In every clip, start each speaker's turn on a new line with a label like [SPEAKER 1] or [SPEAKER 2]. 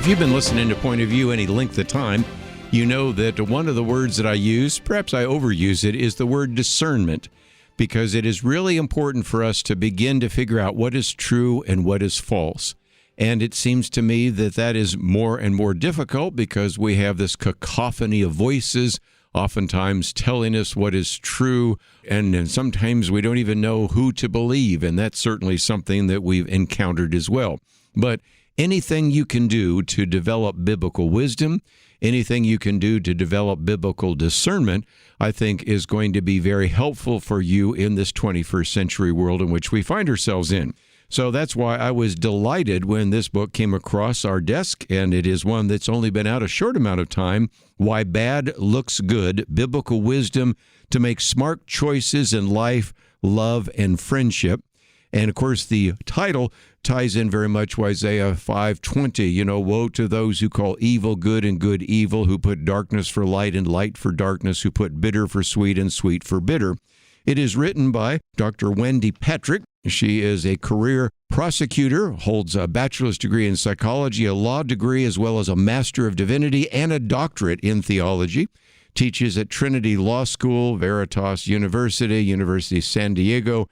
[SPEAKER 1] If you've been listening to Point of View any length of time, you know that one of the words that I use, perhaps I overuse it, is the word discernment, because it is really important for us to begin to figure out what is true and what is false. And it seems to me that that is more and more difficult because we have this cacophony of voices, oftentimes telling us what is true, and sometimes we don't even know who to believe, and that's certainly something that we've encountered as well. But anything you can do to develop biblical wisdom, anything you can do to develop biblical discernment, I think is going to be very helpful for you in this 21st century world in which we find ourselves in. So that's why I was delighted when this book came across our desk, and it is one that's only been out a short amount of time, Why Bad Looks Good, Biblical Wisdom to Make Smart Choices in Life, Love, and Friendship. And, of course, the title ties in very much with Isaiah 5:20. Woe to those who call evil good and good evil, who put darkness for light and light for darkness, who put bitter for sweet and sweet for bitter. It is written by Dr. Wendy Patrick. She is a career prosecutor, holds a bachelor's degree in psychology, a law degree, as well as a Master of Divinity and a doctorate in theology. Teaches at Trinity Law School, Veritas University, University of San Diego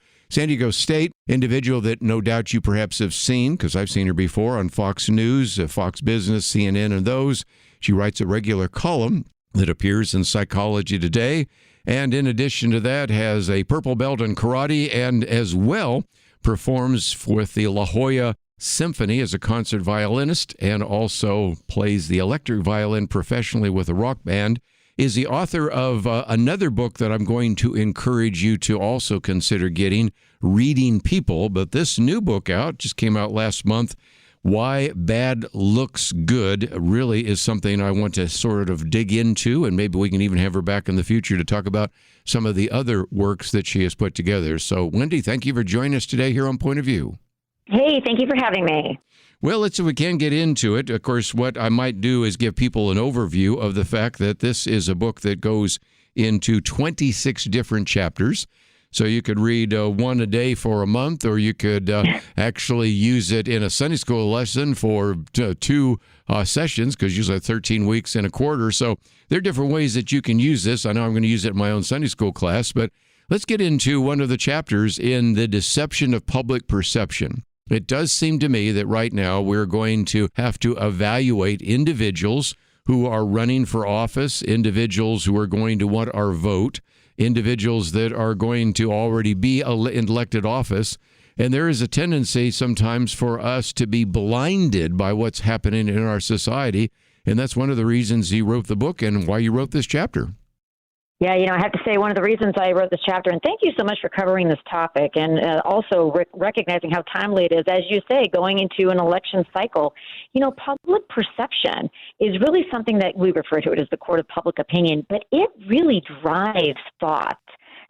[SPEAKER 1] State, individual that no doubt you perhaps have seen, because I've seen her before on Fox News, Fox Business, CNN, and those. She writes a regular column that appears in Psychology Today, and in addition to that has a purple belt in karate and as well performs with the La Jolla Symphony as a concert violinist and also plays the electric violin professionally with a rock band. Is the author of another book that I'm going to encourage you to also consider getting, Reading People. But this new book just came out last month, Why Bad Looks Good, really is something I want to sort of dig into, and maybe we can even have her back in the future to talk about some of the other works that she has put together. So, Wendy, thank you for joining us today here on Point of View.
[SPEAKER 2] Hey, thank you for having me.
[SPEAKER 1] Well, let's see if we can get into it. Of course, what I might do is give people an overview of the fact that this is a book that goes into 26 different chapters. So you could read one a day for a month, or you could actually use it in a Sunday school lesson for two sessions, because usually 13 weeks in a quarter. So there are different ways that you can use this. I know I'm going to use it in my own Sunday school class, but let's get into one of the chapters in The Deception of Public Perception. It does seem to me that right now we're going to have to evaluate individuals who are running for office, individuals who are going to want our vote, individuals that are going to already be in elected office. And there is a tendency sometimes for us to be blinded by what's happening in our society. And that's one of the reasons you wrote the book and why you wrote this chapter.
[SPEAKER 2] Yeah, I have to say one of the reasons I wrote this chapter, and thank you so much for covering this topic, and also recognizing how timely it is, as you say, going into an election cycle. Public perception is really something that we refer to it as the court of public opinion, but it really drives thought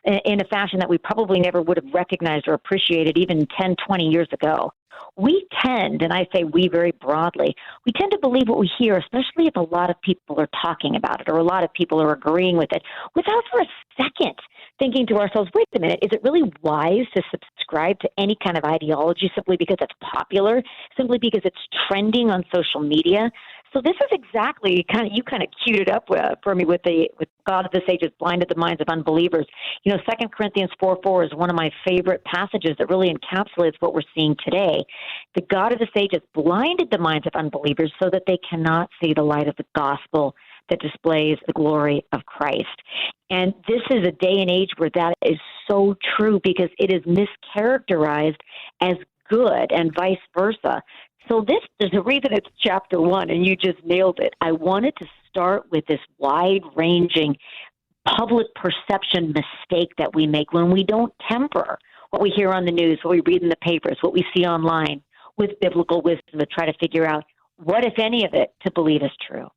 [SPEAKER 2] in a fashion that we probably never would have recognized or appreciated even 10, 20 years ago. We tend, and I say we very broadly, we tend to believe what we hear, especially if a lot of people are talking about it or a lot of people are agreeing with it, without for a second thinking to ourselves, wait a minute, is it really wise to subscribe to any kind of ideology simply because it's popular, simply because it's trending on social media? So this is exactly you queued it up for me with God of this age has blinded the minds of unbelievers. 2 Corinthians 4:4 is one of my favorite passages that really encapsulates what we're seeing today. The God of this age has blinded the minds of unbelievers so that they cannot see the light of the gospel that displays the glory of Christ. And this is a day and age where that is so true because it is mischaracterized as good and vice versa. So there's a reason it's chapter 1, and you just nailed it. I wanted to start with this wide-ranging public perception mistake that we make when we don't temper what we hear on the news, what we read in the papers, what we see online with biblical wisdom to try to figure out what, if any of it, to believe is true.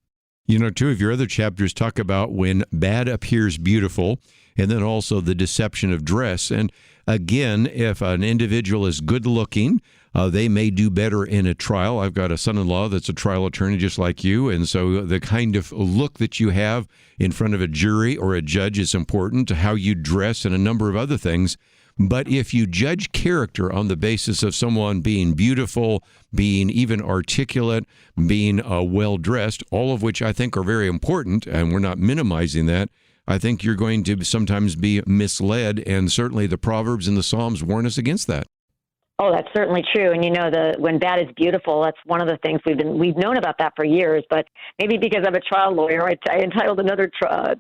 [SPEAKER 1] Two of your other chapters talk about when bad appears beautiful, and then also the deception of dress. And again, if an individual is good-looking, they may do better in a trial. I've got a son-in-law that's a trial attorney just like you, and so the kind of look that you have in front of a jury or a judge is important to how you dress and a number of other things. But if you judge character on the basis of someone being beautiful, being even articulate, being well-dressed, all of which I think are very important, and we're not minimizing that, I think you're going to sometimes be misled, and certainly the Proverbs and the Psalms warn us against that.
[SPEAKER 2] Oh, that's certainly true. And when bad is beautiful, that's one of the things we've known about that for years. But maybe because I'm a trial lawyer, I entitled another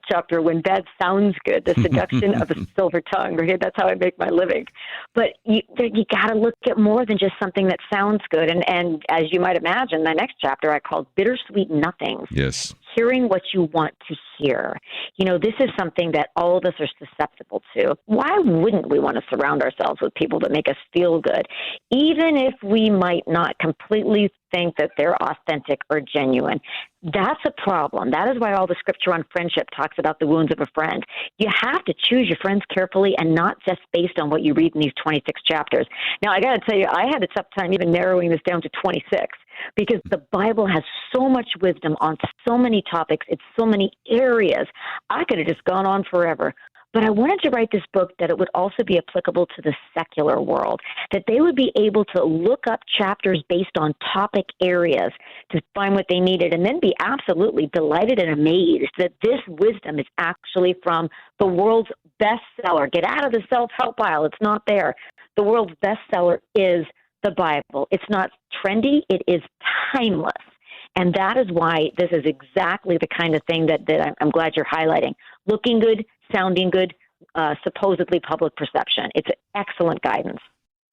[SPEAKER 2] chapter "When Bad Sounds Good: The Seduction of a Silver Tongue." Right? That's how I make my living. But you got to look at more than just something that sounds good. And as you might imagine, the next chapter I called "Bittersweet Nothings."
[SPEAKER 1] Yes.
[SPEAKER 2] Hearing what you want to hear. This is something that all of us are susceptible to. Why wouldn't we want to surround ourselves with people that make us feel good, even if we might not completely think that they're authentic or genuine? That's a problem. That is why all the scripture on friendship talks about the wounds of a friend. You have to choose your friends carefully and not just based on what you read in these 26 chapters. Now, I got to tell you, I had a tough time even narrowing this down to 26 because the Bible has so much wisdom on so many topics. It's so many areas. I could have just gone on forever. But I wanted to write this book that it would also be applicable to the secular world, that they would be able to look up chapters based on topic areas to find what they needed and then be absolutely delighted and amazed that this wisdom is actually from the world's bestseller. Get out of the self-help aisle. It's not there. The world's bestseller is the Bible. It's not trendy. It is timeless. And that is why this is exactly the kind of thing that I'm glad you're highlighting. Looking good, sounding good, supposedly public perception. It's excellent guidance.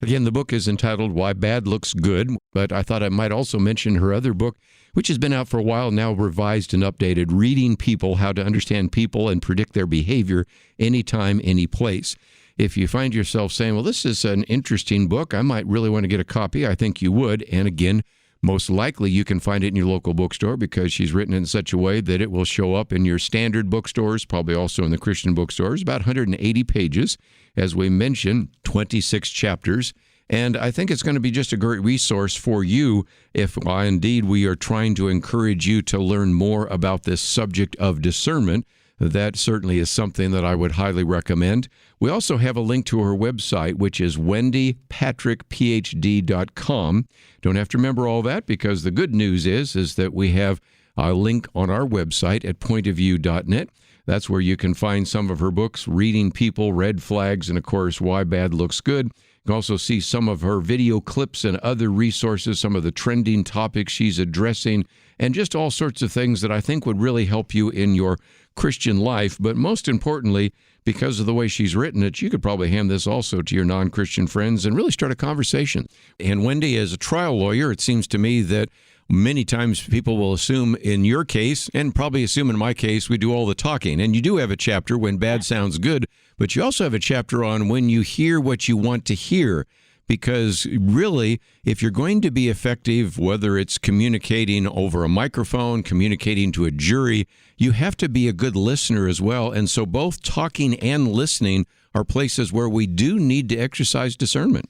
[SPEAKER 1] Again, the book is entitled Why Bad Looks Good, but I thought I might also mention her other book, which has been out for a while now, revised and updated, Reading People, How to Understand People and Predict Their Behavior Anytime, Any Place. If you find yourself saying, well, this is an interesting book, I might really want to get a copy, I think you would. And again, most likely you can find it in your local bookstore because she's written in such a way that it will show up in your standard bookstores, probably also in the Christian bookstores, about 180 pages. As we mentioned, 26 chapters. And I think it's going to be just a great resource for you if indeed we are trying to encourage you to learn more about this subject of discernment. That certainly is something that I would highly recommend. We also have a link to her website, which is wendypatrickphd.com. Don't have to remember all that because the good news is that we have a link on our website at pointofview.net. That's where you can find some of her books, Reading People, Red Flags, and of course, Why Bad Looks Good. You can also see some of her video clips and other resources, some of the trending topics she's addressing, and just all sorts of things that I think would really help you in your Christian life. But most importantly, because of the way she's written it, you could probably hand this also to your non-Christian friends and really start a conversation. And Wendy, as a trial lawyer, it seems to me that many times people will assume in your case, and probably assume in my case, we do all the talking. And you do have a chapter, When Bad Sounds Good, but you also have a chapter on when you hear what you want to hear. Because really, if you're going to be effective, whether it's communicating over a microphone, communicating to a jury, you have to be a good listener as well. And so both talking and listening are places where we do need to exercise discernment.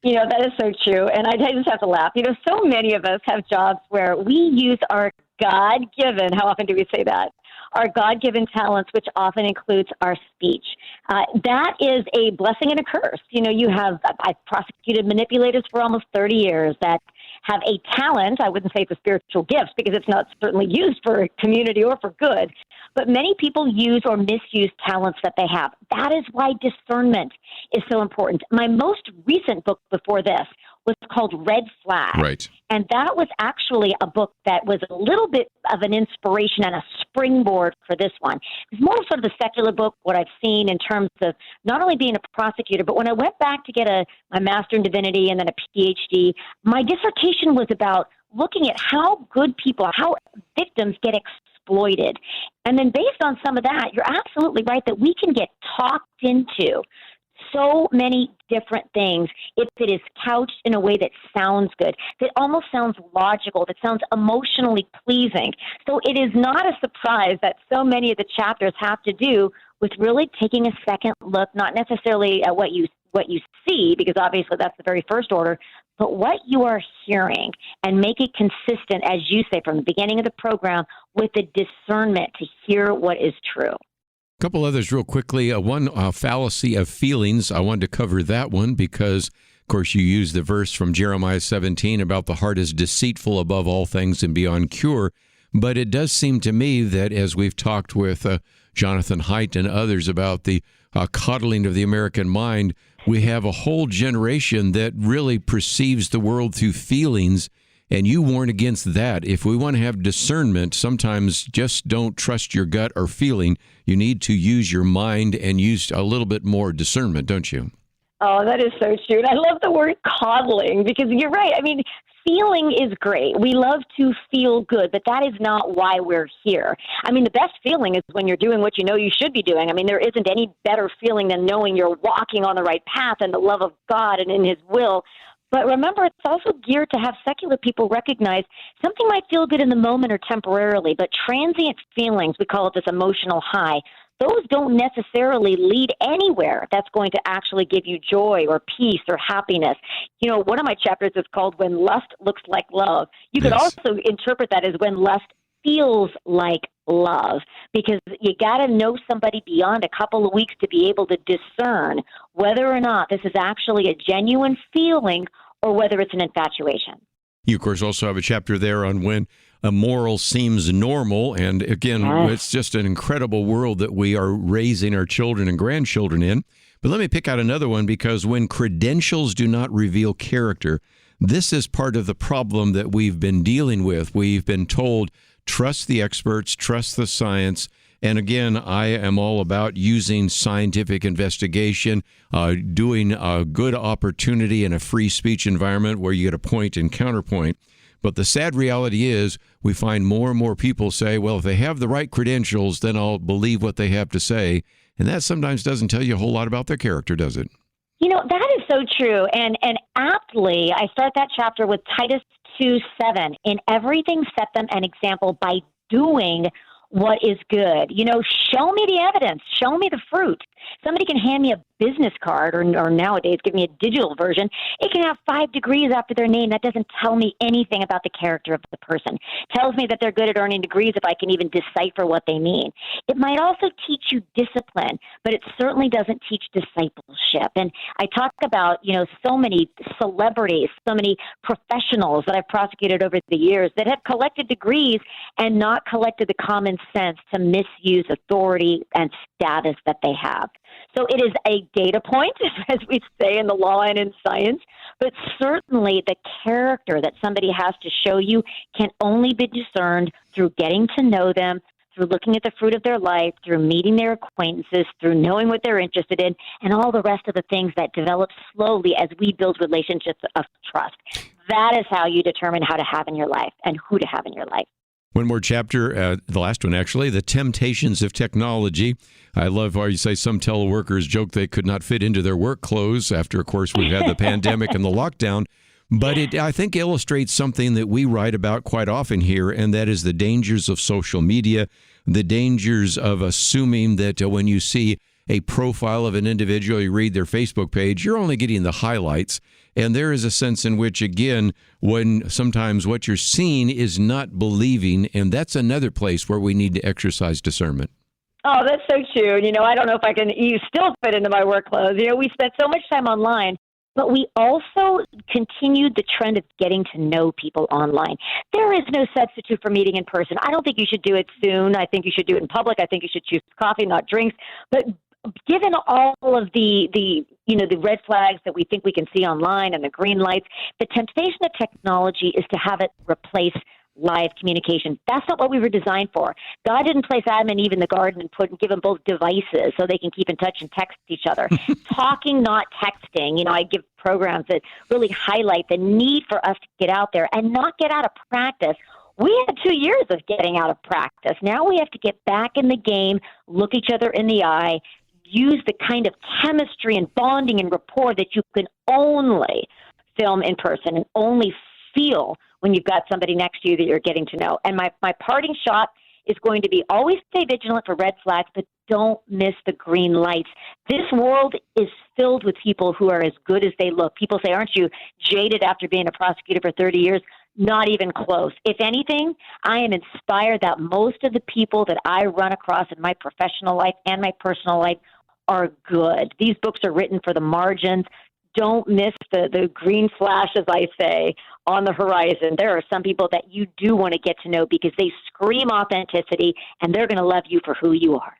[SPEAKER 2] That is so true. And I just have to laugh. So many of us have jobs where we use our God-given, how often do we say that? Our God-given talents, which often includes our speech. That is a blessing and a curse. I've prosecuted manipulators for almost 30 years that have a talent. I wouldn't say it's a spiritual gift because it's not certainly used for community or for good, but many people use or misuse talents that they have. That is why discernment is so important. My most recent book before this was called Red Flag.
[SPEAKER 1] Right.
[SPEAKER 2] And that was actually a book that was a little bit of an inspiration and a springboard for this one. It's more sort of a secular book, what I've seen in terms of not only being a prosecutor, but when I went back to get my master in divinity and then a PhD, my dissertation was about looking at how good people, how victims get exploited. And then based on some of that, you're absolutely right that we can get talked into so many different things if it is couched in a way that sounds good, that almost sounds logical, that sounds emotionally pleasing. So it is not a surprise that so many of the chapters have to do with really taking a second look, not necessarily at what you see, because obviously that's the very first order, but what you are hearing, and make it consistent, as you say, from the beginning of the program, with the discernment to hear what is true.
[SPEAKER 1] Couple others real quickly. One, fallacy of feelings. I wanted to cover that one because, of course, you used the verse from Jeremiah 17 about the heart is deceitful above all things and beyond cure. But it does seem to me that as we've talked with Jonathan Haidt and others about the coddling of the American mind, we have a whole generation that really perceives the world through feelings. And you warn against that. If we want to have discernment, sometimes just don't trust your gut or feeling. You need to use your mind and use a little bit more discernment, don't you?
[SPEAKER 2] Oh, that is so true. And I love the word coddling because you're right. I mean, feeling is great. We love to feel good, but that is not why we're here. I mean, the best feeling is when you're doing what you know you should be doing. I mean, there isn't any better feeling than knowing you're walking on the right path and the love of God and in His will. But remember, it's also geared to have secular people recognize something might feel good in the moment or temporarily, but transient feelings, we call it this emotional high, those don't necessarily lead anywhere that's going to actually give you joy or peace or happiness. You know, one of my chapters is called When Lust Looks Like Love. You could also interpret that as when lust feels like love, because you got to know somebody beyond a couple of weeks to be able to discern whether or not this is actually a genuine feeling or whether it's an infatuation.
[SPEAKER 1] You, of course, also have a chapter there on when a moral seems normal. And again, It's just an incredible world that we are raising our children and grandchildren in. But let me pick out another one, because when credentials do not reveal character, this is part of the problem that we've been dealing with. We've been told, trust the experts, trust the science. And again, I am all about using scientific investigation, doing a good opportunity in a free speech environment where you get a point and counterpoint. But the sad reality is we find more and more people say, well, if they have the right credentials, then I'll believe what they have to say. And that sometimes doesn't tell you a whole lot about their character, does it?
[SPEAKER 2] You know, that is so true. And aptly, I start that chapter with Titus 2:7. In everything, set them an example by doing what is good. You know, show me the evidence. Show me the fruit. Somebody can hand me a business card or nowadays give me a digital version. It can have 5 degrees after their name. That doesn't tell me anything about the character of the person. Tells me that they're good at earning degrees if I can even decipher what they mean. It might also teach you discipline, but it certainly doesn't teach discipleship. And I talk about, you know, so many celebrities, so many professionals that I've prosecuted over the years that have collected degrees and not collected the common sense to misuse authority and status that they have. So it is a data point, as we say in the law and in science, but certainly the character that somebody has to show you can only be discerned through getting to know them, through looking at the fruit of their life, through meeting their acquaintances, through knowing what they're interested in, and all the rest of the things that develop slowly as we build relationships of trust. That is how you determine how to have in your life and who to have in your life.
[SPEAKER 1] One more chapter, the last one actually, the temptations of technology. I love how you say some teleworkers joke they could not fit into their work clothes after, of course, we've had the pandemic and the lockdown. But it, I think, illustrates something that we write about quite often here, and that is the dangers of social media, the dangers of assuming that when you see a profile of an individual, you read their Facebook page, you're only getting the highlights. And there is a sense in which, again, when sometimes what you're seeing is not believing, and that's another place where we need to exercise discernment.
[SPEAKER 2] Oh, that's so true. And, you know, I don't know if I can still fit into my work clothes. You know, we spent so much time online, but we also continued the trend of getting to know people online. There is no substitute for meeting in person. I don't think you should do it soon. I think you should do it in public. I think you should choose coffee, not drinks. But given all of the red flags that we think we can see online and the green lights, the temptation of technology is to have it replace live communication. That's not what we were designed for. God didn't place Adam and Eve in the garden and give them both devices so they can keep in touch and text each other. Talking, not texting. You know, I give programs that really highlight the need for us to get out there and not get out of practice. We had 2 years of getting out of practice. Now we have to get back in the game, look each other in the eye, use the kind of chemistry and bonding and rapport that you can only film in person and only feel when you've got somebody next to you that you're getting to know. And my parting shot is going to be always stay vigilant for red flags, but don't miss the green lights. This world is filled with people who are as good as they look. People say, aren't you jaded after being a prosecutor for 30 years? Not even close. If anything, I am inspired that most of the people that I run across in my professional life and my personal life are good. These books are written for the margins. Don't miss the green flash, as I say, on the horizon. There are some people that you do want to get to know because they scream authenticity, and they're going to love you for who you are.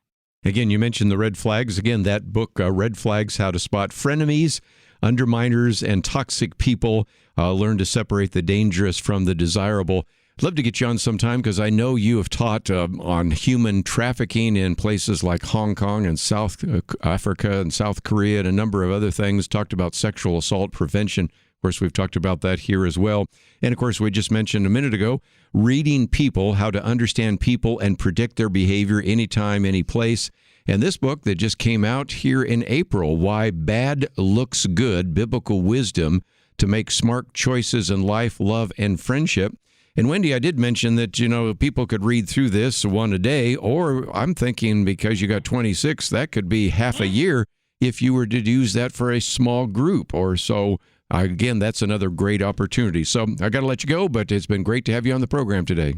[SPEAKER 1] Again, you mentioned the red flags. Again, that book, Red Flags, How to Spot Frenemies, Underminers, and Toxic People. Learn to separate the dangerous from the desirable. I'd love to get you on sometime because I know you have taught on human trafficking in places like Hong Kong and South Africa and South Korea and a number of other things. Talked about sexual assault prevention. Of course, we've talked about that here as well. And of course, we just mentioned a minute ago, reading people, how to understand people and predict their behavior anytime, any place. And this book that just came out here in April, Why Bad Looks Good, Biblical Wisdom to Make Smart Choices in Life, Love, and Friendship. And Wendy, I did mention that, people could read through this one a day, or I'm thinking because you got 26, that could be half a year if you were to use that for a small group or so. Again, that's another great opportunity. So I got to let you go, but it's been great to have you on the program today.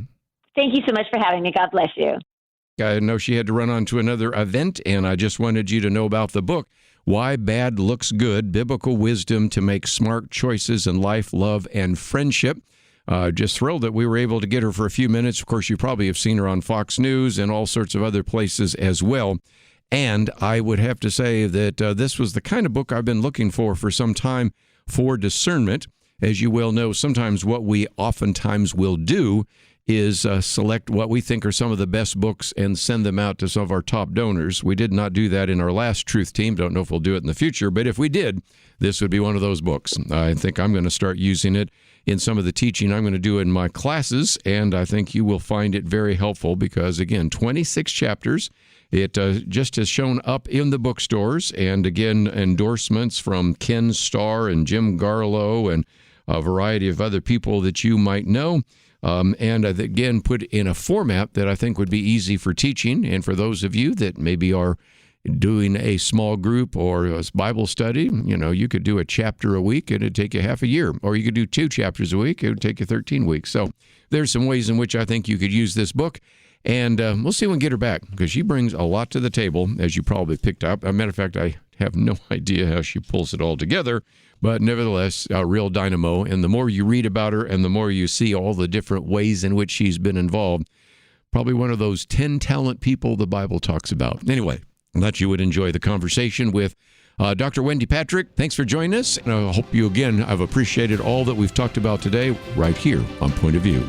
[SPEAKER 2] Thank you so much for having me. God bless you.
[SPEAKER 1] I know she had to run on to another event, and I just wanted you to know about the book, Why Bad Looks Good, Biblical Wisdom to Make Smart Choices in Life, Love, and Friendship. Just thrilled that we were able to get her for a few minutes. Of course, you probably have seen her on Fox News and all sorts of other places as well. And I would have to say that this was the kind of book I've been looking for some time for discernment. As you well know, sometimes what we oftentimes will do is select what we think are some of the best books and send them out to some of our top donors. We did not do that in our last Truth Team. Don't know if we'll do it in the future, but if we did, this would be one of those books. I think I'm going to start using it in some of the teaching I'm going to do in my classes, and I think you will find it very helpful because, again, 26 chapters. It just has shown up in the bookstores, and again, endorsements from Ken Starr and Jim Garlow and a variety of other people that you might know. And again, put in a format that I think would be easy for teaching. And for those of you that maybe are doing a small group or a Bible study, you could do a chapter a week and it'd take you half a year. Or you could do 2 chapters a week. It would take you 13 weeks. So there's some ways in which I think you could use this book. And we'll see when we get her back because she brings a lot to the table, as you probably picked up. As a matter of fact, I have no idea how she pulls it all together. But nevertheless, a real dynamo. And the more you read about her and the more you see all the different ways in which she's been involved, probably one of those 10 talent people the Bible talks about. Anyway, I thought you would enjoy the conversation with Dr. Wendy Patrick. Thanks for joining us. And I hope you, again, I've appreciated all that we've talked about today right here on Point of View.